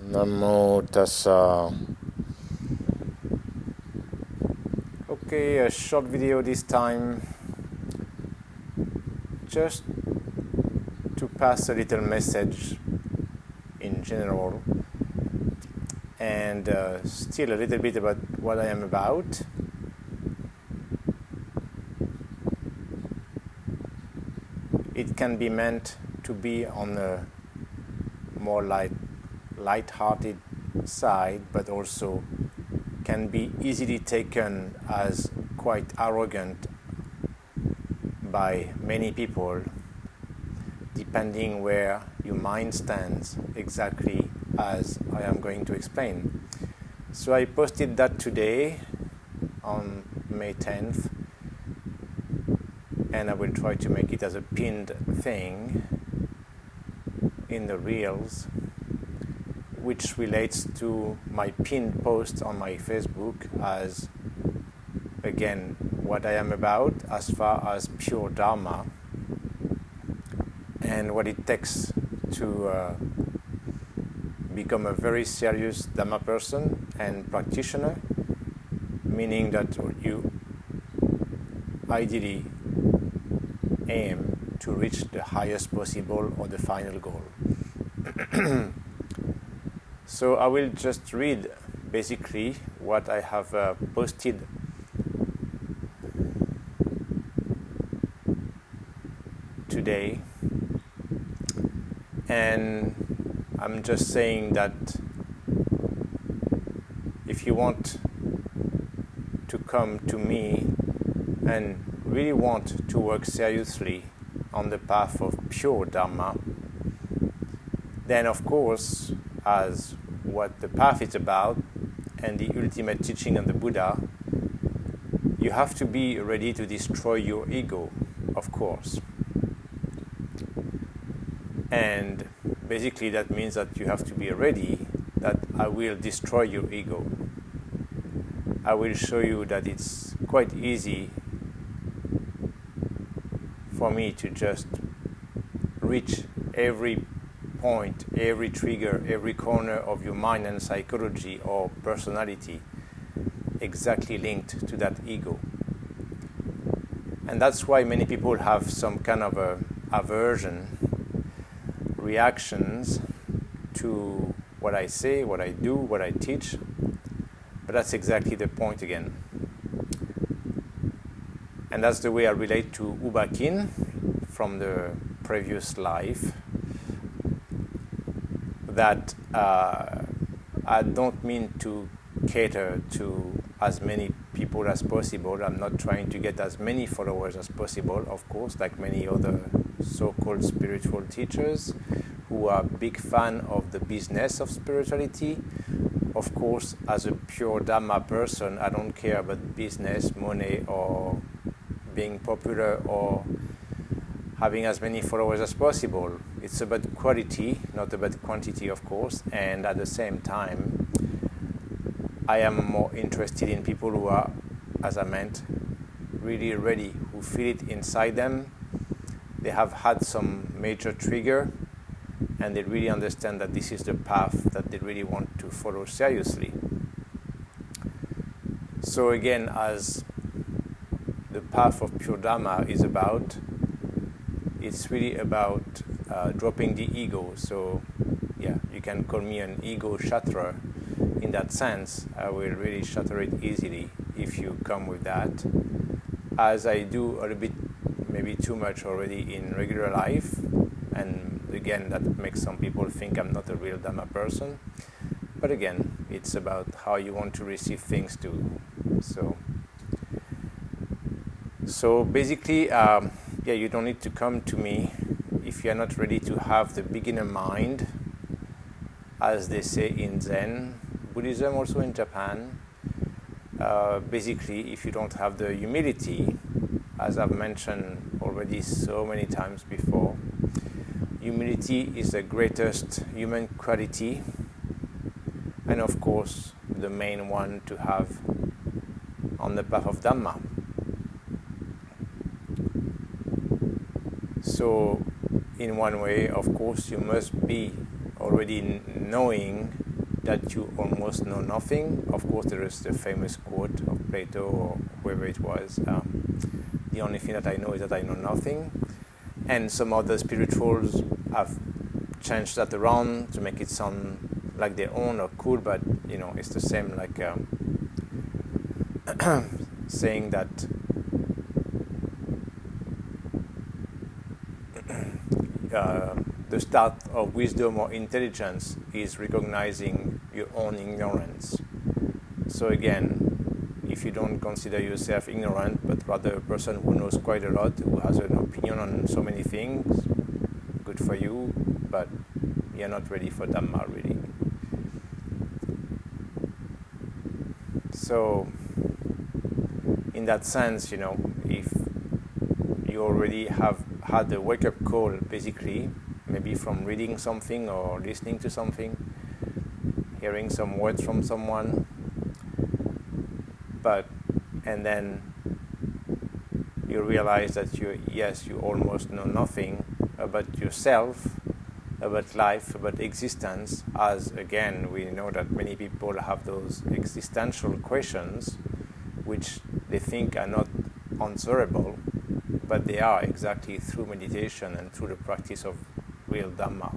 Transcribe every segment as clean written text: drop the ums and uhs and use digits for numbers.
Namo Tassa. Okay, a short video this time, just to pass a little message in general, and still a little bit about what I am about. It can be meant to be on a more light-hearted side, but also can be easily taken as quite arrogant by many people, depending where your mind stands, exactly as I am going to explain. So I posted that today on May 10th, and I will try to make it as a pinned thing in the Reels, which relates to my pinned post on my Facebook as, again, what I am about as far as pure Dharma and what it takes to become a very serious Dharma person and practitioner, meaning that you ideally aim to reach the highest possible or the final goal. So I will just read basically what I have posted today, and I'm just saying that if you want to come to me and really want to work seriously on the path of pure Dharma, then of course, as what the path is about and the ultimate teaching of the Buddha, you have to be ready to destroy your ego, of course. And basically that means that you have to be ready that I will destroy your ego. I will show you that it's quite easy for me to just reach every point, every trigger, every corner of your mind and psychology or personality exactly linked to that ego. And that's why many people have some kind of a aversion, reactions to what I say, what I do, what I teach. But that's exactly the point again. And that's the way I relate to U Ba Khin from the previous life, that I don't mean to cater to as many people as possible. I'm not trying to get as many followers as possible, of course, like many other so-called spiritual teachers who are big fan of the business of spirituality. Of course, as a pure Dhamma person, I don't care about business, money, or being popular or having as many followers as possible. It's about quality, not about quantity, of course, and at the same time, I am more interested in people who are, as I meant, really ready, who feel it inside them. They have had some major trigger, and they really understand that this is the path that they really want to follow seriously. So again, as the path of pure Dhamma is about, it's really about dropping the ego. So yeah, you can call me an ego shatterer in that sense. I will really shatter it easily if you come with that, as I do a little bit, maybe too much already in regular life. And again, that makes some people think I'm not a real Dhamma person. But again, it's about how you want to receive things too. So basically, you don't need to come to me if you're not ready to have the beginner mind, as they say in Zen Buddhism, also in Japan. Basically, if you don't have the humility, as I've mentioned already so many times before, humility is the greatest human quality, and of course the main one to have on the path of Dhamma. So in one way, of course, you must be already knowing that you almost know nothing. Of course, there is the famous quote of Plato or whoever it was, the only thing that I know is that I know nothing. And some other spirituals have changed that around to make it sound like their own or cool, but it's the same, like saying that the start of wisdom or intelligence is recognizing your own ignorance. So again, if you don't consider yourself ignorant, but rather a person who knows quite a lot, who has an opinion on so many things, good for you, but you're not ready for Dhamma, really. So, in that sense, if you already have had a wake-up call, basically, maybe from reading something or listening to something, hearing some words from someone, and then you realize that you almost know nothing about yourself, about life, about existence, as again we know that many people have those existential questions which they think are not answerable, but they are exactly through meditation and through the practice of real Dhamma.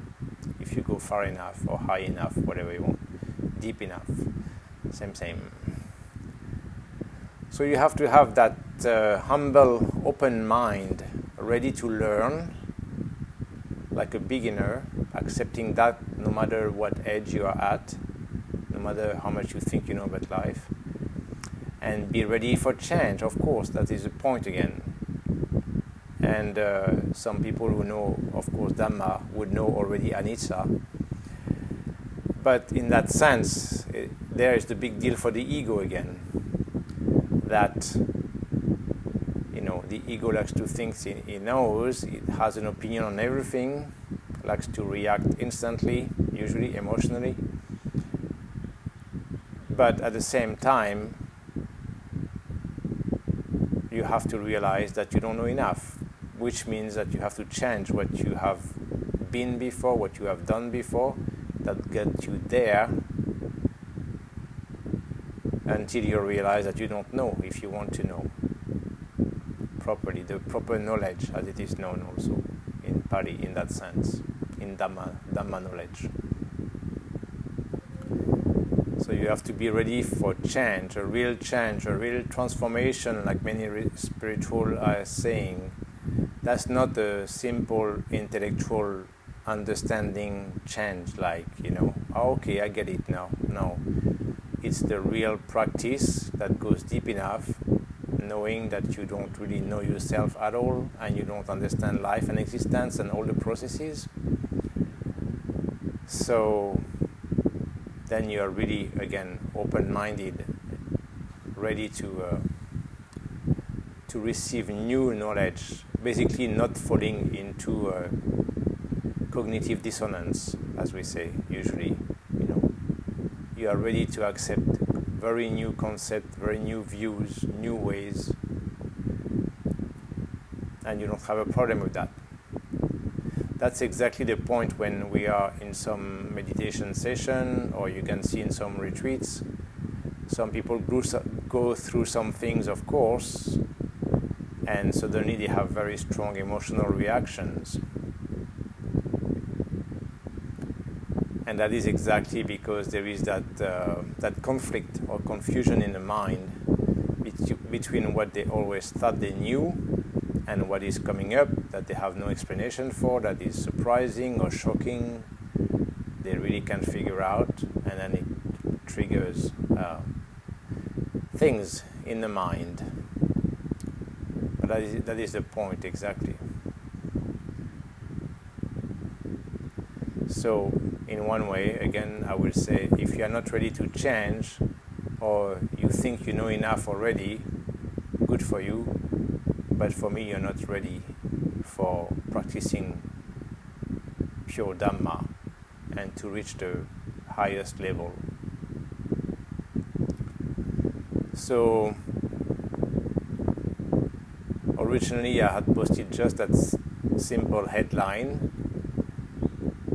If you go far enough or high enough, whatever you want, deep enough, same. So you have to have that humble, open mind, ready to learn, like a beginner, accepting that no matter what age you are at, no matter how much you think you know about life, and be ready for change. Of course, that is the point again. And some people who know, of course, Dhamma would know already anicca. But in that sense, there is the big deal for the ego again. That, the ego likes to think it knows, it has an opinion on everything, likes to react instantly, usually emotionally. But at the same time, you have to realize that you don't know enough, which means that you have to change what you have been before, what you have done before, that get you there, until you realize that you don't know if you want to know properly, the proper knowledge as it is known also in Pali, in that sense, in Dhamma knowledge. So you have to be ready for change, a real transformation, like many spiritual are saying. That's not a simple intellectual understanding change, like, okay, I get it now. No. It's the real practice that goes deep enough, knowing that you don't really know yourself at all, and you don't understand life and existence and all the processes. So then you are really, again, open-minded, ready to receive new knowledge, basically not falling into cognitive dissonance, as we say, usually. You are ready to accept very new concepts, very new views, new ways, and you don't have a problem with that. That's exactly the point when we are in some meditation session, or you can see in some retreats. Some people go through some things, of course, and suddenly they have very strong emotional reactions. And that is exactly because there is that conflict or confusion in the mind between what they always thought they knew and what is coming up that they have no explanation for, that is surprising or shocking, they really can't figure out, and then it triggers things in the mind. But that is the point exactly. So, in one way, again, I will say, if you are not ready to change, or you think you know enough already, good for you. But for me, you're not ready for practicing pure Dhamma and to reach the highest level. So, originally I had posted just that simple headline,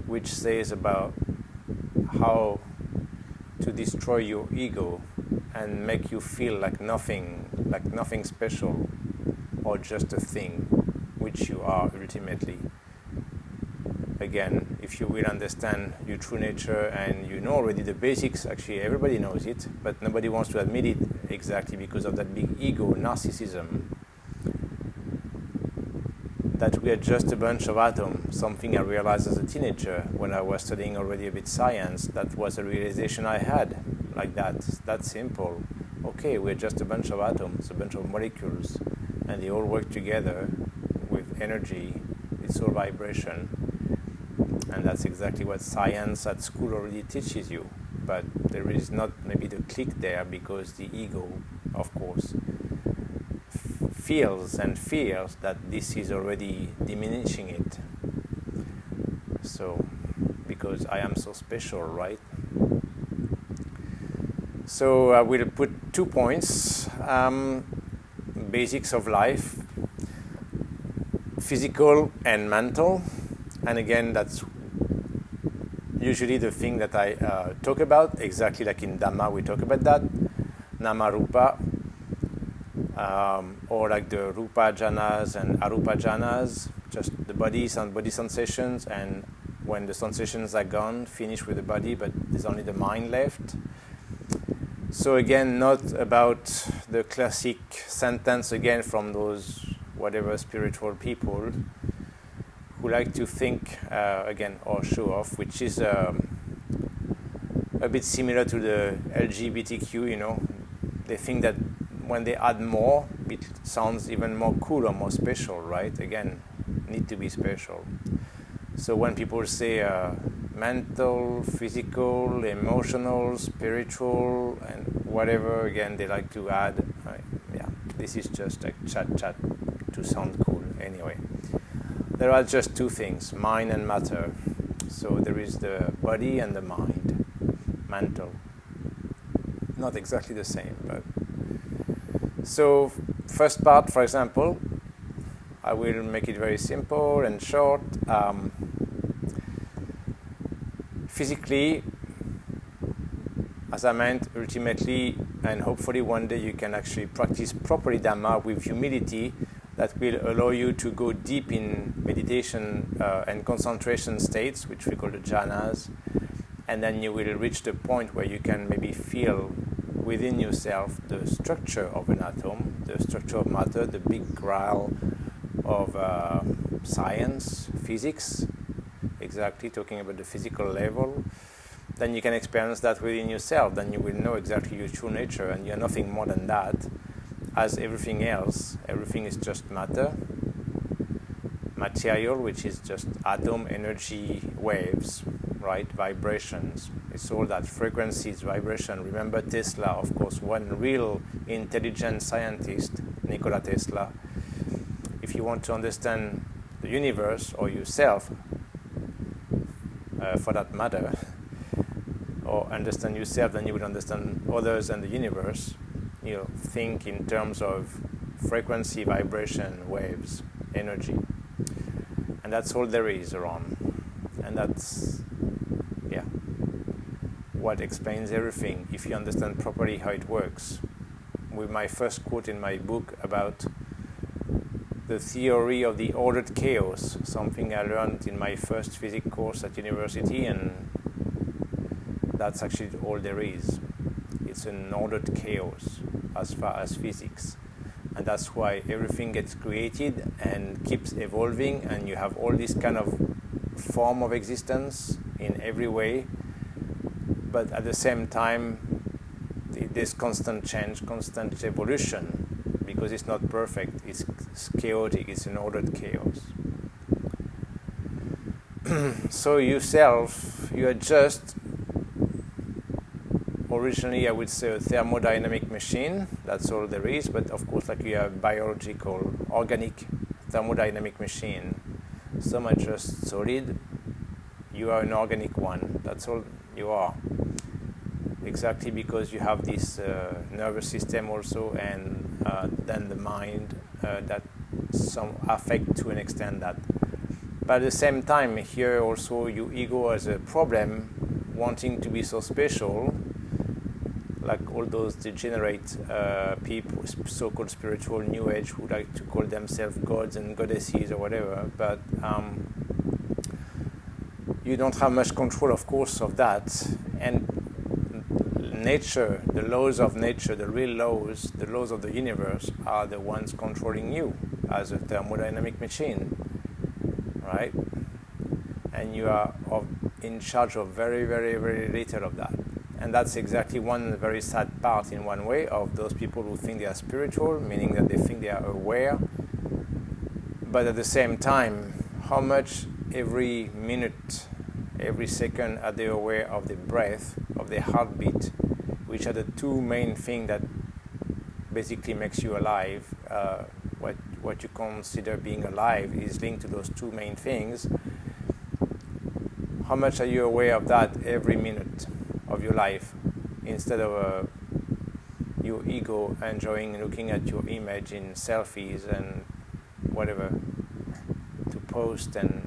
which says about how to destroy your ego and make you feel like nothing special, or just a thing, which you are ultimately. Again, if you will understand your true nature, and you know already the basics, actually everybody knows it, but nobody wants to admit it exactly because of that big ego, narcissism, that we are just a bunch of atoms. Something I realized as a teenager when I was studying already a bit science. That was a realization I had, like that simple. Okay, we're just a bunch of atoms, a bunch of molecules, and they all work together with energy. It's all vibration. And that's exactly what science at school already teaches you. But there is not maybe the click there, because the ego, of course, feels that this is already diminishing it. So, because I am so special, right? So I will put 2 points. Basics of life, physical and mental. And again, that's usually the thing that I talk about, exactly like in Dhamma we talk about that, Nama Rupa, or like the Rupa jhanas and Arupa jhanas, just the body and body sensations, and when the sensations are gone, finish with the body, but there's only the mind left. So again, not about the classic sentence again from those whatever spiritual people who like to think again or show off, which is a bit similar to the LGBTQ. You know, they think that when they add more, it sounds even more cool or more special, right? Again, need to be special. So when people say mental, physical, emotional, spiritual, and whatever, again, they like to add, this is just like chat to sound cool. Anyway, there are just 2 things, mind and matter. So there is the body and the mind, mental. Not exactly the same, but so first part, for example, I will make it very simple and short. Physically, as I meant, ultimately, and hopefully one day you can actually practice properly Dhamma with humility, that will allow you to go deep in meditation and concentration states, which we call the jhanas, and then you will reach the point where you can maybe feel within yourself the structure of an atom, the structure of matter, the big graal of science, physics, exactly talking about the physical level. Then you can experience that within yourself. Then you will know exactly your true nature, and you're nothing more than that. As everything else, everything is just matter, material, which is just atom, energy, waves, right? Vibrations. It's all that, frequencies, vibration. Remember Tesla, of course, one real intelligent scientist, Nikola Tesla. If you want to understand the universe or yourself, for that matter, or understand yourself, then you will understand others and the universe. You think in terms of frequency, vibration, waves, energy. And that's all there is around. And that's, what explains everything if you understand properly how it works. With my first quote in my book about the theory of the ordered chaos, something I learned in my first physics course at university, and that's actually all there is. It's an ordered chaos as far as physics. And that's why everything gets created and keeps evolving, and you have all this kind of form of existence in every way. But at the same time, there's constant change, constant evolution, because it's not perfect, it's chaotic, it's an ordered chaos. So yourself, you are just, originally I would say a thermodynamic machine, that's all there is, but of course like you are a biological, organic thermodynamic machine. Some are just solid, you are an organic one, that's all you are. Exactly, because you have this nervous system also, and then the mind that some affect to an extent that. But at the same time, here also your ego has a problem, wanting to be so special, like all those degenerate people, so-called spiritual New Age, who like to call themselves gods and goddesses or whatever. But you don't have much control, of course, of that. And nature, the laws of nature, the real laws, the laws of the universe, are the ones controlling you as a thermodynamic machine, right? And you are in charge of very, very, very little of that. And that's exactly one very sad part, in one way, of those people who think they are spiritual, meaning that they think they are aware. But at the same time, how much every minute, every second are they aware of their breath, of their heartbeat, which are the two main things that basically makes you alive. What you consider being alive is linked to those two main things. How much are you aware of that every minute of your life, instead of your ego enjoying looking at your image in selfies and whatever to post, and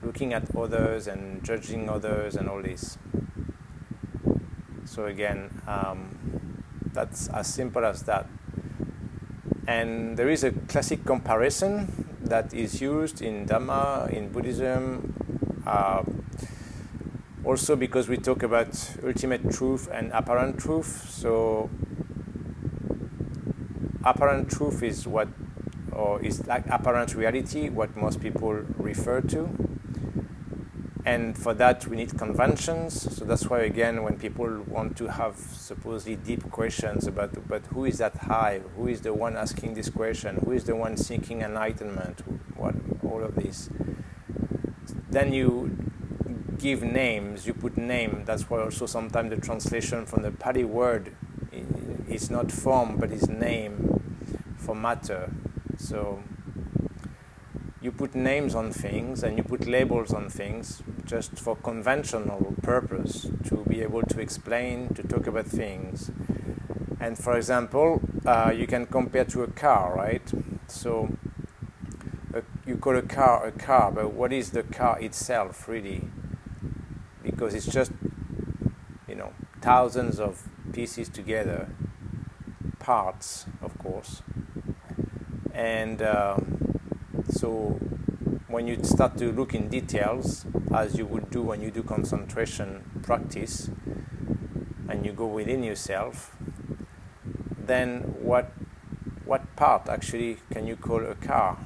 looking at others and judging others and all this. So again, that's as simple as that. And there is a classic comparison that is used in Dhamma, in Buddhism, also because we talk about ultimate truth and apparent truth. So apparent truth is what, or is like apparent reality, what most people refer to. And for that, we need conventions. So that's why, again, when people want to have supposedly deep questions about, but who is that high? Who is the one asking this question? Who is the one seeking enlightenment? What, all of this. Then you give names, you put name. That's why also sometimes the translation from the Pali word is not form, but is name for matter. So you put names on things and you put labels on things just for conventional purpose, to be able to explain, to talk about things. And for example, you can compare to a car, right? So you call a car, but what is the car itself really? Because it's just, thousands of pieces together, parts, of course. And so when you start to look in details, as you would do when you do concentration practice, and you go within yourself, then what part actually can you call a car,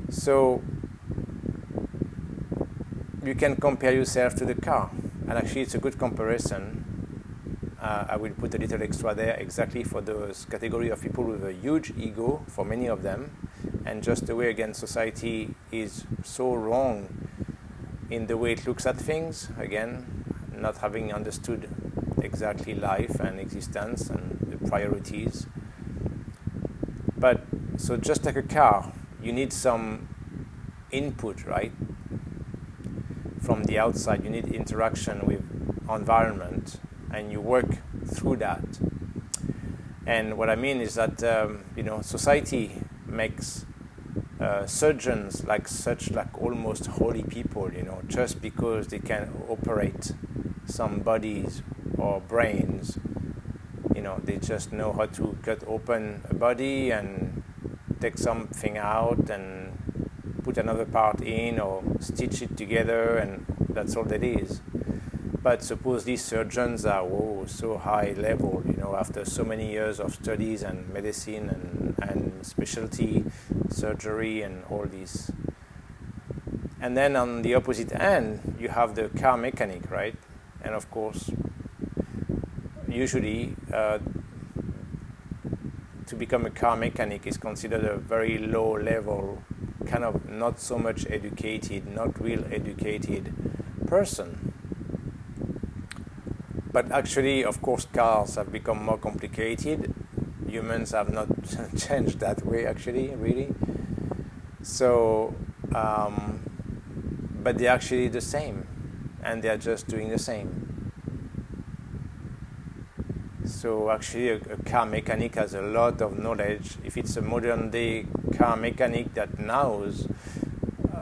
So you can compare yourself to the car, and actually it's a good comparison. I will put a little extra there exactly for those category of people with a huge ego, for many of them, and just the way, again, society is so wrong in the way it looks at things, again, not having understood exactly life and existence and the priorities. But so just like a car, you need some input, right? From the outside, you need interaction with environment, and you work through that. And what I mean is that society makes surgeons like almost holy people, just because they can operate some bodies or brains. They just know how to cut open a body and take something out and put another part in, or stitch it together, and that's all that is. But suppose these surgeons are so high level, after so many years of studies and medicine and specialty surgery and all this. And then on the opposite end, you have the car mechanic, right? And of course, usually to become a car mechanic is considered a very low level, kind of not so much educated, not real educated person. But actually, of course, cars have become more complicated. Humans have not changed that way, actually, really. So, but they're actually the same, and they're just doing the same. So actually, a car mechanic has a lot of knowledge. If it's a modern day car mechanic that knows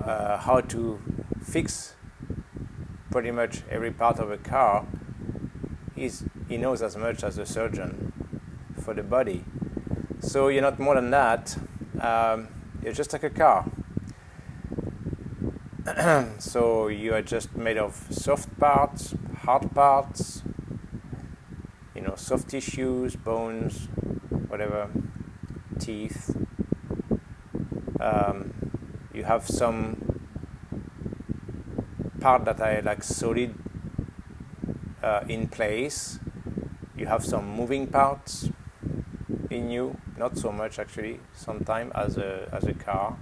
how to fix pretty much every part of a car, he knows as much as the surgeon for the body. So you're not more than that. You're just like a car. So you are just made of soft parts, hard parts, soft tissues, bones, whatever, teeth. You have some part that are like solid in place. You have some moving parts in you, not so much actually, sometimes as a car.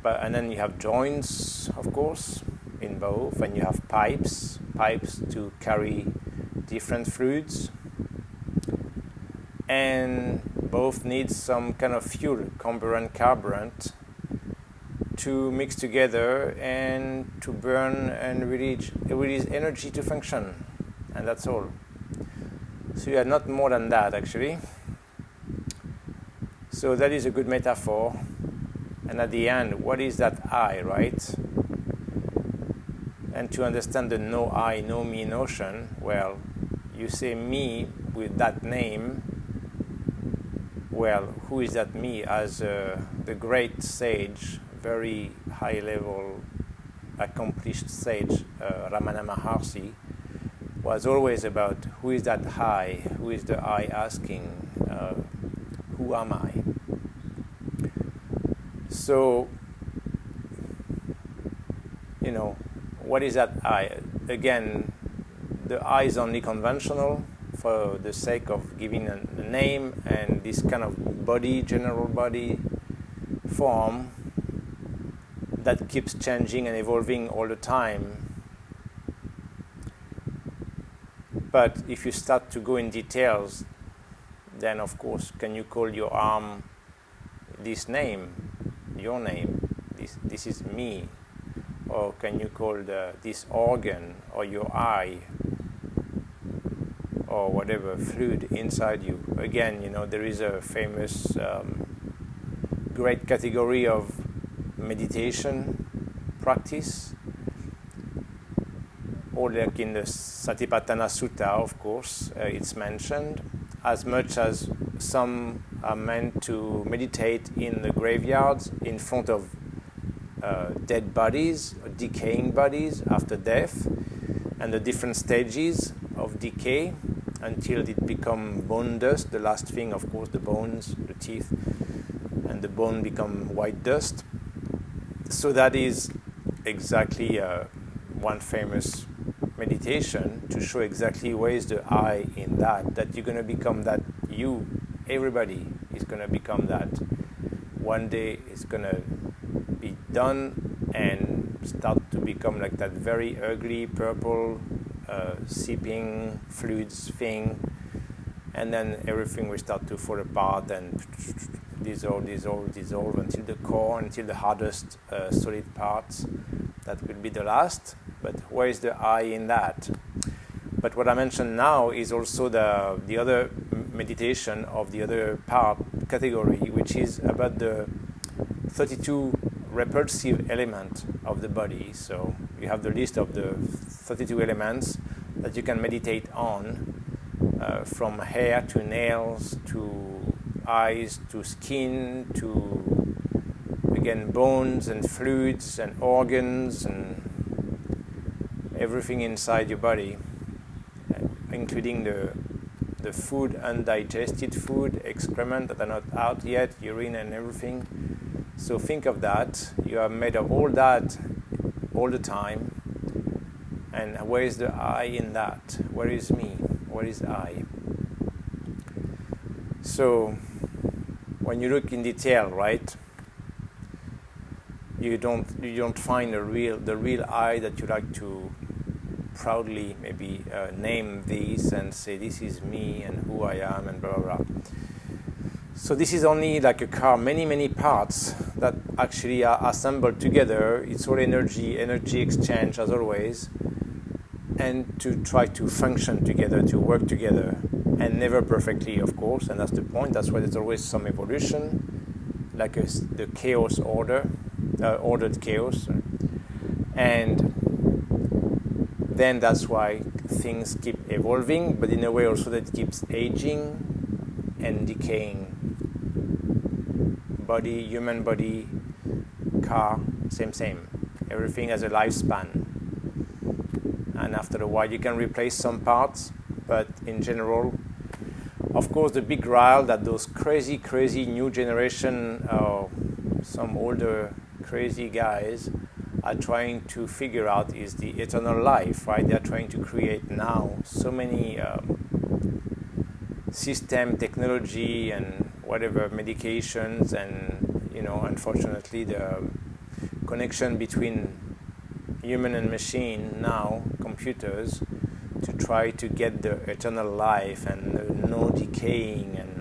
And then you have joints, of course, in both, and you have pipes to carry different fluids, and both need some kind of fuel, carburant, to mix together and to burn and release energy to function, and that's all. So you are not more than that, actually. So that is a good metaphor. And at the end, what is that I, right? And to understand the no I, no me notion, well, you say me with that name. Well, who is that me? As the great sage, very high level, accomplished sage, Ramana Maharshi, was always about who is that I, who is the I asking, who am I? So, what is that I? Again, the I is only conventional for the sake of giving a name and this kind of body, general body form that keeps changing and evolving all the time. But if you start to go in details, then of course, can you call your arm this name, your name? This is me. Or can you call this organ or your eye or whatever fluid inside you? Again, there is a famous great category of meditation practice, or like in the Satipatthana Sutta, of course, it's mentioned, as much as some are meant to meditate in the graveyards in front of dead bodies, or decaying bodies after death, and the different stages of decay until it becomes bone dust. The last thing, of course, the bones, the teeth, and the bone become white dust. So that is exactly one famous meditation to show exactly where is the I in that you're going to become that. Everybody is going to become that. One day it's going to be done and start to become like that very ugly purple seeping fluids thing, and then everything will start to fall apart and dissolve until the core, until the hardest solid parts. That will be the last. But where is the I in that? But what I mentioned now is also the other meditation of the other part category, which is about the 32 repulsive element of the body. So you have the list of the 32 elements that you can meditate on, from hair to nails to eyes to skin to, again, bones and fluids and organs and everything inside your body, including the food, undigested food, excrement that are not out yet, urine and everything. So think of that. You are made of all that all the time. And where is the I in that? Where is me? Where is I? So when you look in detail, right, you don't find the real I that you like to proudly maybe name this and say this is me and who I am and blah blah blah. So this is only like a car, many parts that actually are assembled together. It's all energy exchange as always, and to try to function together, to work together, and never perfectly, of course, and that's the point. That's why there's always some evolution, like the chaos ordered chaos, and then that's why things keep evolving, but in a way also that keeps aging and decaying. Body, human body, car, same. Everything has a lifespan. And after a while you can replace some parts, but in general, of course, the big rile that those crazy new generation or some older crazy guys are trying to figure out is the eternal life, right? They're trying to create now so many system, technology, and whatever, medications, and unfortunately the connection between human and machine now, computers, to try to get the eternal life and no decaying, and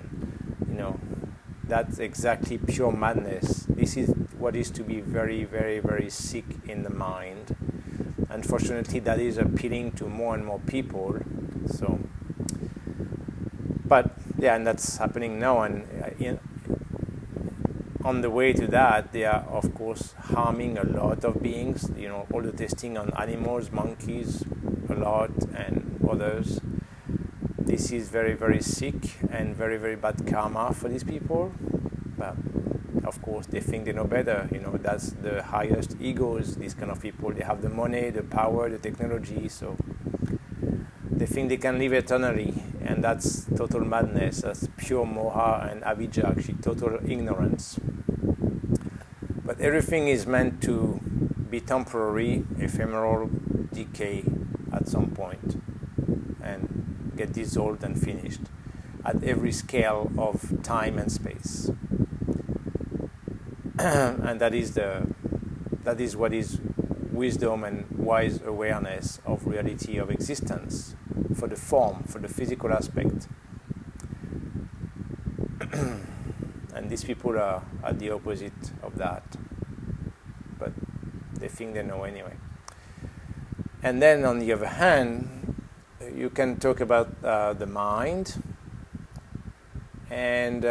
that's exactly pure madness. This is what is to be very, very, very sick in the mind. Unfortunately, that is appealing to more and more people. So, but yeah, and that's happening now. And on the way to that, they are of course harming a lot of beings. All the testing on animals, monkeys, a lot, and others. This is very, very sick and very, very bad karma for these people. But of course, they think they know better. That's the highest egos. These kind of people, they have the money, the power, the technology, so they think they can live eternally, and that's total madness. That's pure moha and avijja, actually total ignorance. But everything is meant to be temporary, ephemeral, decay at some point, and get dissolved and finished at every scale of time and space. And that is what is wisdom and wise awareness of reality of existence, for the form, for the physical aspect. And these people are the opposite of that, but they think they know anyway. And then on the other hand, you can talk about the mind, and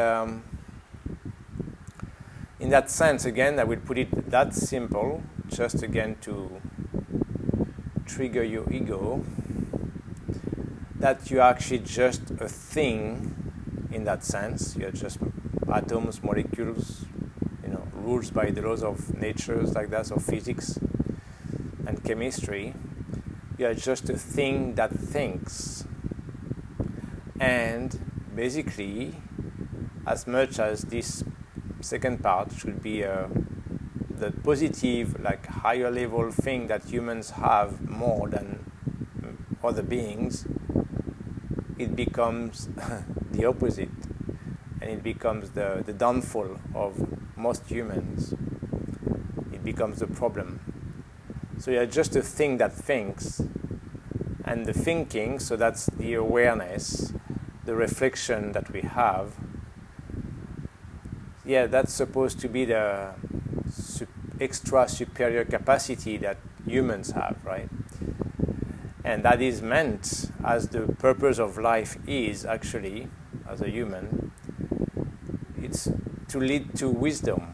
in that sense, again, I will put it that simple, just again to trigger your ego, that you're actually just a thing in that sense. You're just atoms, molecules, rules by the laws of nature, like that, of physics and chemistry. You are just a thing that thinks. And basically, as much as this second part should be the positive, like higher level thing that humans have more than other beings, it becomes the opposite. And it becomes the downfall of most humans. It becomes the problem. So you're just a thing that thinks, and the thinking, so that's the awareness, the reflection that we have. Yeah, that's supposed to be the extra superior capacity that humans have, right? And that is meant as the purpose of life is actually, as a human, it's to lead to wisdom,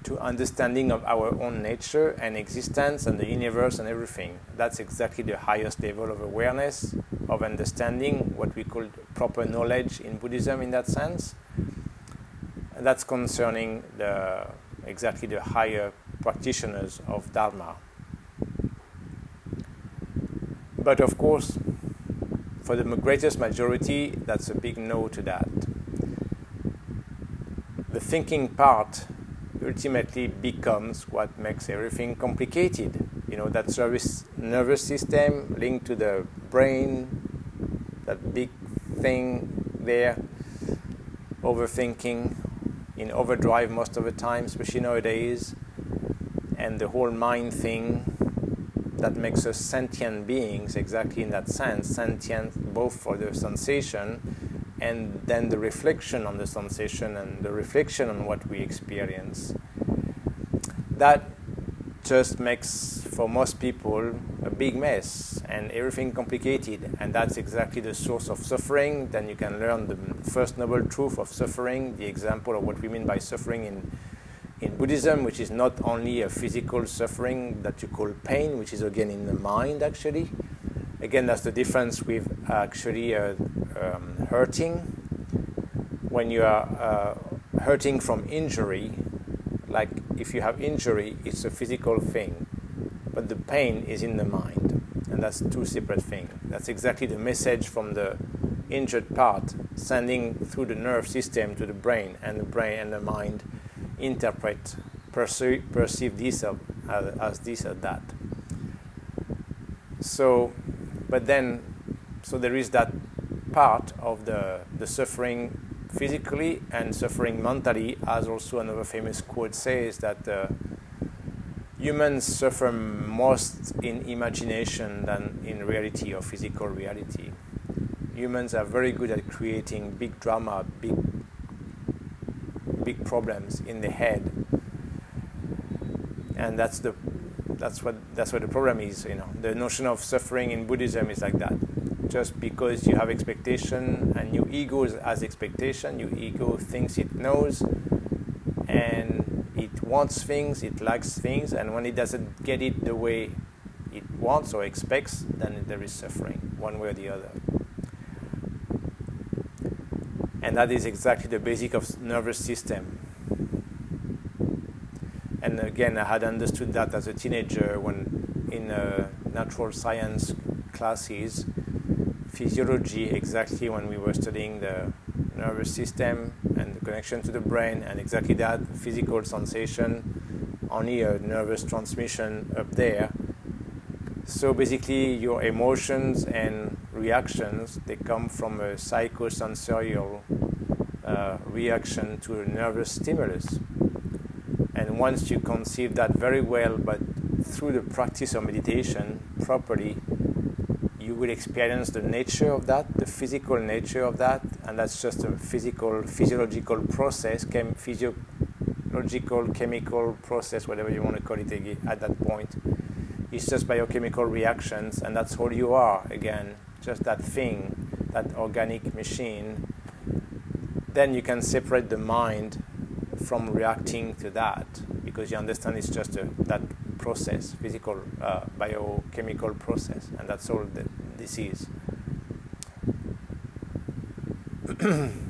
to understanding of our own nature and existence and the universe and everything. That's exactly the highest level of awareness, of understanding, what we call proper knowledge in Buddhism in that sense. And that's concerning exactly the higher practitioners of Dharma. But of course, for the greatest majority, that's a big no to that. The thinking part ultimately becomes what makes everything complicated. That nervous system linked to the brain, that big thing there, overthinking, in overdrive most of the time, especially nowadays, and the whole mind thing that makes us sentient beings, exactly in that sense, sentient both for the sensation and then the reflection on the sensation and the reflection on what we experience. That just makes, for most people, a big mess and everything complicated, and that's exactly the source of suffering. Then you can learn the first noble truth of suffering, the example of what we mean by suffering in Buddhism, which is not only a physical suffering that you call pain, which is again in the mind actually, Again, that's the difference with actually hurting. When you are hurting from injury, like if you have injury, it's a physical thing, but the pain is in the mind, and that's two separate things. That's exactly the message from the injured part sending through the nerve system to the brain and the mind interpret, perceive this as this or that. So there is that part of the suffering physically and suffering mentally, as also another famous quote says, that humans suffer most in imagination than in reality or physical reality. Humans are very good at creating big drama, big problems in the head, and that's what the problem is. The notion of suffering in Buddhism is like that. Just because you have expectation and your ego has expectation, your ego thinks it knows and it wants things, it likes things, and when it doesn't get it the way it wants or expects, then there is suffering, one way or the other. And that is exactly the basic of nervous system. And again, I had understood that as a teenager when in natural science classes, physiology, exactly when we were studying the nervous system and the connection to the brain, and exactly that, physical sensation, only a nervous transmission up there. So basically your emotions and reactions, they come from a psychosensorial reaction to a nervous stimulus. And once you conceive that very well, but through the practice of meditation properly, you will experience the nature of that, the physical nature of that, and that's just a physiological process, physiological, chemical process, whatever you want to call it at that point. It's just biochemical reactions, and that's all you are, again, just that thing, that organic machine. Then you can separate the mind from reacting to that, because you understand it's just that process, physical, biochemical process, and that's all that this is.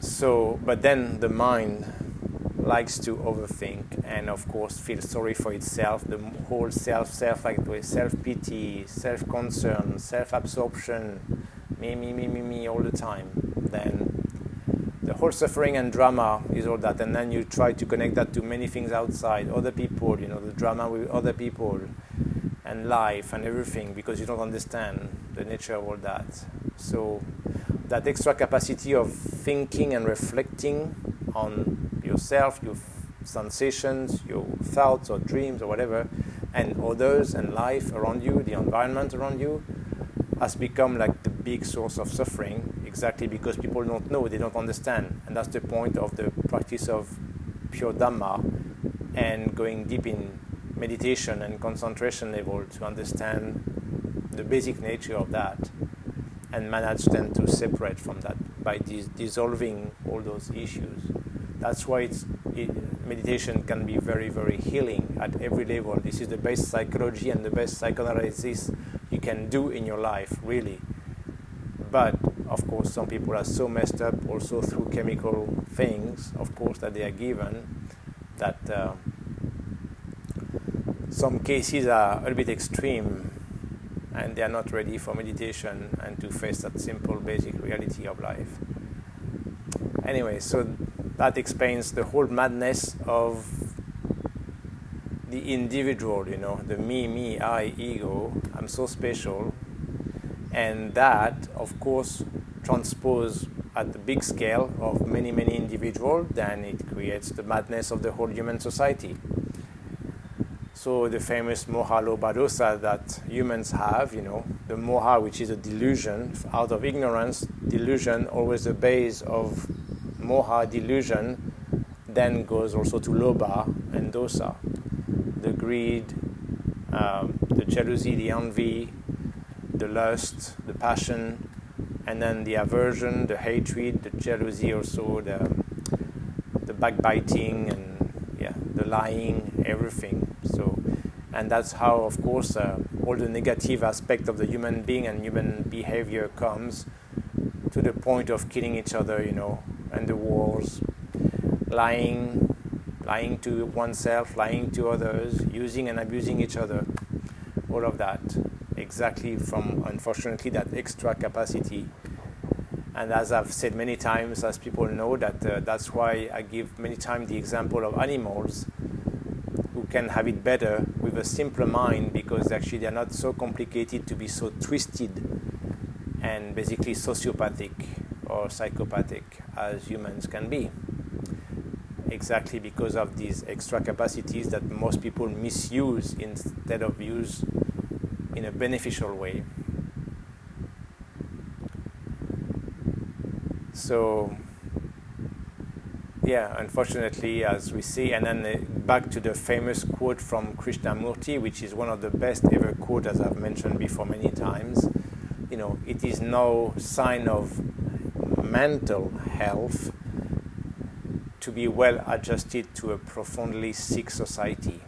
So, but then the mind likes to overthink and, of course, feel sorry for itself. The whole self-pity, self-concern, self-absorption, me, all the time. Then the whole suffering and drama is all that, and then you try to connect that to many things outside, other people, the drama with other people, and life and everything, because you don't understand the nature of all that. So that extra capacity of thinking and reflecting on yourself, your sensations, your thoughts or dreams or whatever, and others and life around you, the environment around you, has become like the big source of suffering, exactly because people don't know, they don't understand. And that's the point of the practice of pure Dhamma and going deep in meditation and concentration level to understand the basic nature of that and manage then to separate from that by dissolving all those issues. That's why meditation can be very, very healing at every level. This is the best psychology and the best psychoanalysis you can do in your life, really. But, of course, some people are so messed up also through chemical things, of course, that they are given, that some cases are a little bit extreme and they are not ready for meditation and to face that simple, basic reality of life. Anyway, so that explains the whole madness of the individual, the me, I, ego. I'm so special. And that, of course, transposed at the big scale of many, many individuals, then it creates the madness of the whole human society. So the famous moha, lobha, dosa that humans have, the moha, which is a delusion, out of ignorance, delusion, always the base of moha, delusion, then goes also to lobha and dosa. The greed, the jealousy, the envy, the lust, the passion, and then the aversion, the hatred, the jealousy also, the backbiting, and the lying, everything. So, And that's how, of course, all the negative aspect of the human being and human behavior comes to the point of killing each other, and the wars, lying to oneself, lying to others, using and abusing each other, all of that, exactly from, unfortunately, that extra capacity. And as I've said many times, as people know, that's why I give many times the example of animals who can have it better with a simpler mind, because actually they're not so complicated to be so twisted and basically sociopathic or psychopathic as humans can be. Exactly because of these extra capacities that most people misuse instead of use in a beneficial way. So, yeah, unfortunately, as we see, and then back to the famous quote from Krishnamurti, which is one of the best ever quotes, as I've mentioned before many times. It is no sign of mental health to be well adjusted to a profoundly sick society.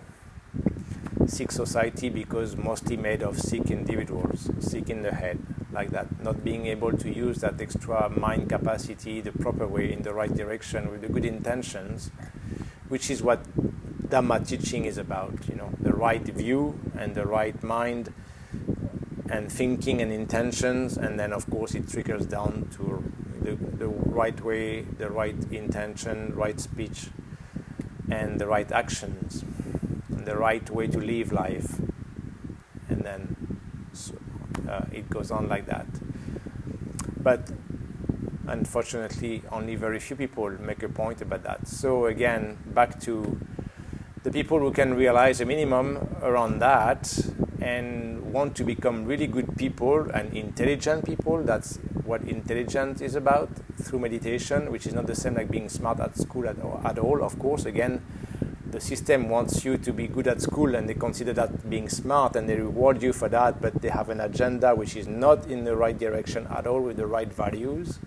Sick society because mostly made of sick individuals, sick in the head, like that, not being able to use that extra mind capacity the proper way, in the right direction, with the good intentions, which is what Dhamma teaching is about, the right view and the right mind and thinking and intentions, and then of course it trickles down to the right way, the right intention, right speech, and the right actions, and the right way to live life, and then it goes on like that. But unfortunately, only very few people make a point about that. So again, back to the people who can realize a minimum around that and want to become really good people and intelligent people. That's what intelligence is about, through meditation, which is not the same like being smart at school at all. Of course, again, the system wants you to be good at school, and they consider that being smart, and they reward you for that, but they have an agenda which is not in the right direction at all, with the right values.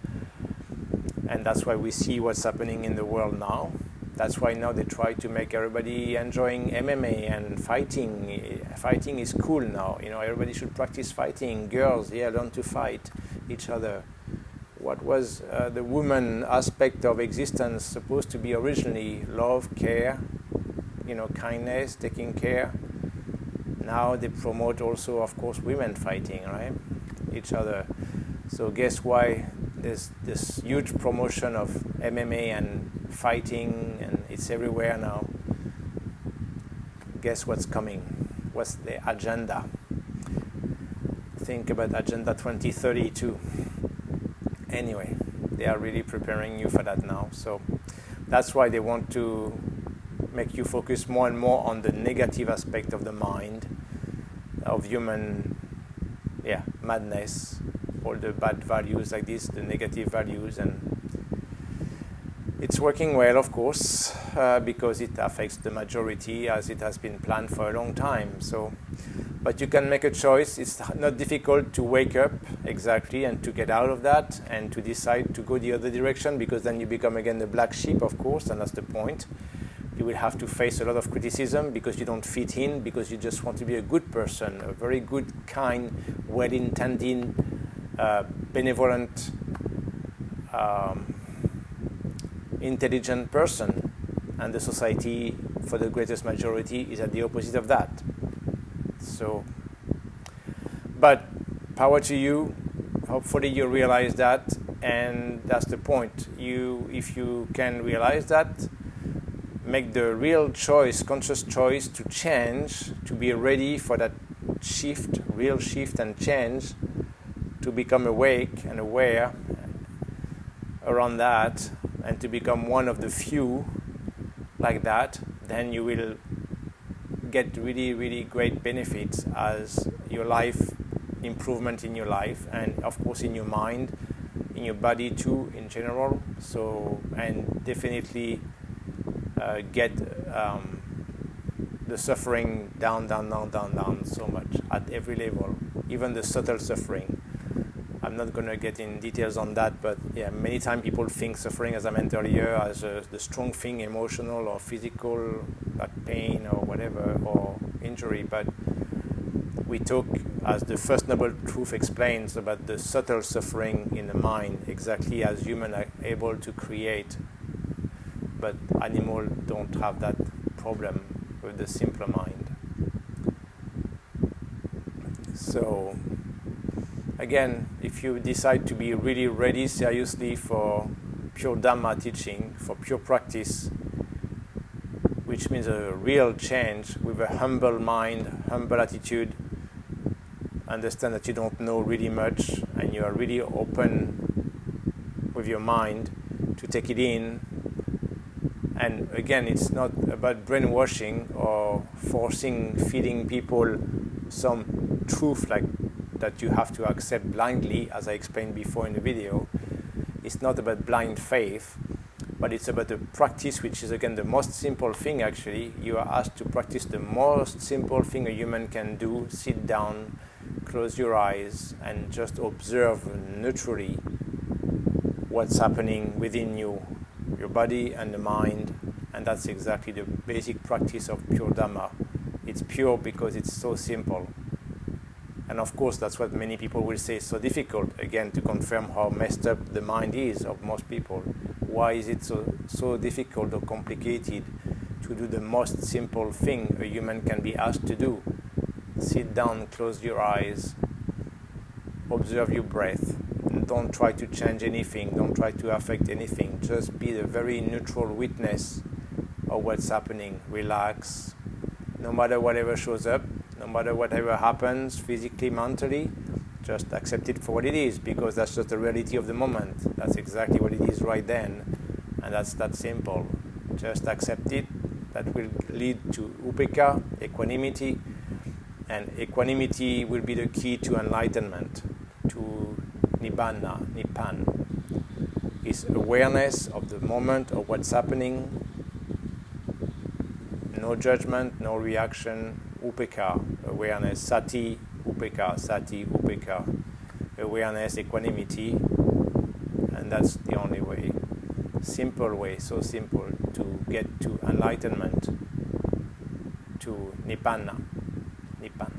And that's why we see what's happening in the world now. That's why now they try to make everybody enjoying MMA and fighting. Fighting is cool now. Everybody should practice fighting. Girls, learn to fight each other. What was the woman aspect of existence supposed to be originally? Love, care, kindness, taking care. Now they promote also, of course, women fighting, right? Each other. So guess why there's this huge promotion of MMA and fighting, and it's everywhere now. Guess what's coming? What's the agenda? Think about Agenda 2032. Anyway, they are really preparing you for that now. So that's why they want to make you focus more and more on the negative aspect of the mind, of human madness, all the bad values like this, the negative values. And it's working well, of course, because it affects the majority, as it has been planned for a long time. But you can make a choice. It's not difficult to wake up exactly and to get out of that and to decide to go the other direction, because then you become again the black sheep, of course, and that's the point. You will have to face a lot of criticism because you don't fit in, because you just want to be a good person, a very good, kind, well-intended, benevolent, intelligent person. And the society, for the greatest majority, is at the opposite of that. So, but power to you. Hopefully you realize that, and that's the point. If you can realize that, make the real choice, conscious choice to change, to be ready for that shift, real shift and change, to become awake and aware around that, and to become one of the few like that, then you will get really, really great benefits as your life, improvement in your life, and of course in your mind, in your body too, in general. So, and definitely get the suffering down so much at every level, even the subtle suffering. I'm not going to get in details on that, but many times people think suffering, as I meant earlier, as the strong thing, emotional or physical, like pain or whatever, or injury, but we talk, as the First Noble Truth explains, about the subtle suffering in the mind, exactly as humans are able to create, but animals don't have that problem with the simpler mind. So, again, if you decide to be really ready seriously for pure Dhamma teaching, for pure practice, which means a real change with a humble mind, humble attitude, understand that you don't know really much and you are really open with your mind to take it in. And again, it's not about brainwashing or feeding people some truth like that you have to accept blindly, as I explained before in the video. It's not about blind faith, but it's about a practice which is, again, the most simple thing. Actually, you are asked to practice the most simple thing a human can do: sit down, close your eyes, and just observe neutrally what's happening within you, your body and the mind. And that's exactly the basic practice of pure Dhamma. It's pure because it's so simple. And of course, that's what many people will say is so difficult, again, to confirm how messed up the mind is of most people. Why is it so difficult or complicated to do the most simple thing a human can be asked to do? Sit down, close your eyes, observe your breath. And don't try to change anything, don't try to affect anything. Just be the very neutral witness of what's happening. Relax, no matter whatever shows up, no matter whatever happens physically, mentally, just accept it for what it is, because that's just the reality of the moment. That's exactly what it is right then, and that's that simple. Just accept it. That will lead to upekkha, equanimity, and equanimity will be the key to enlightenment, to nibbana, nippan. It's awareness of the moment, of what's happening, no judgment, no reaction, upekkha, awareness, sati, upekkha, awareness, equanimity, and that's the only way, simple way, so simple to get to enlightenment, to nibbana, nippan.